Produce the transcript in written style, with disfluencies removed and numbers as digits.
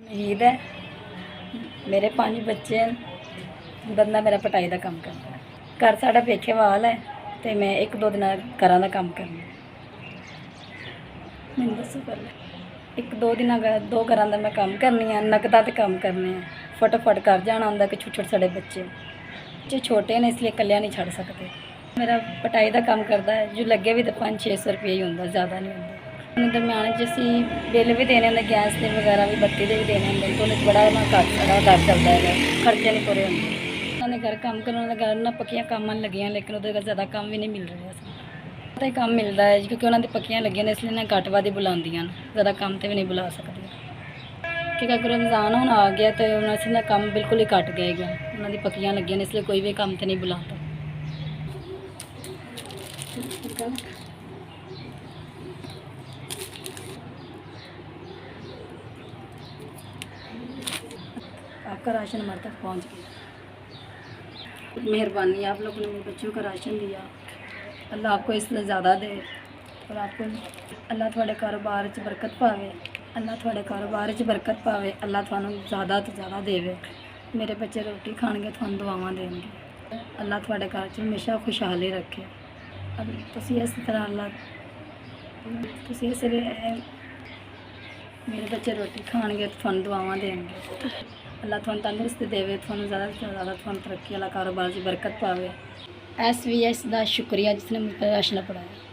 शहीद है। मेरे 5 बच्चे हैं। बंदा मेरा पटाई का काम करता है। घर साढ़ा पेखेवाल है तो मैं 1-2 दिन घर का काम करना। मैंने दसो पहले 1-2 दिन 2 घर का मैं काम करनी है। नकदा तो काम करने हैं। फटाफट घर जाना होंगे कि छोटे छोटे साढ़े बच्चे छोटे हैं इसलिए कलिया नहीं छड़ सकते। मेरा पटाई का काम करता है जो लगे भी तो 500-600 रुपये ही होंगे, ज़्यादा नहीं होंगे। दरम्यान असी बिल भी देने होंगे, गैस के वगैरह भी बत्ती के भी देने होंगे तो उन्हें बड़ा ना घट सारा घर चलता है, खर्चे नहीं पूरे होंगे। उन्होंने घर काम करने वाले घर ना पक्कियां काम लगियां लेकिन वो ज़्यादा काम भी नहीं मिल रहा। पता ही काम मिलता है क्योंकि उन्होंने पक्कियां लगियां ने इसलिए घट वध ही बुलांदियां, ज़्यादा काम तो भी नहीं बुला सकती क्योंकि अगर रमज़ान होना आ गया तो उन्होंने काम बिल्कुल ही घट गएगा। उन्होंने पक्कियां लगियां ने इसलिए कोई भी काम तो नहीं बुलाता। आपका राशन हमारे तक पहुंच गया। मेहरबानी, आप लोगों ने मेरे बच्चों का राशन दिया। अल्लाह आपको इससे ज़्यादा दे और आपको अल्लाह थोड़े कारोबार च बरकत पावे। अल्लाह थोड़े कारोबार च बरकत पावे। अल्लाह थानू ज़्यादा तो ज़्यादा देवे। मेरे बच्चे रोटी खाएंगे, थानू दुआवां देंगे। अल्लाह थोड़े घर च हमेशा खुशहाली रखे। अब तुसी इस तरह अल्लाह तुसी इस मेरे बच्चे रोटी खाएंगे तो थानू दुआवां देंगे। अल्लाह थानू तंदुरुस्ती देवे, थानू ज़्यादा से ज़्यादा थानू तरक्की वाला कारोबार की बरकत पावे। SVS का शुक्रिया जिसने मुझ पर राशन पढ़ाया।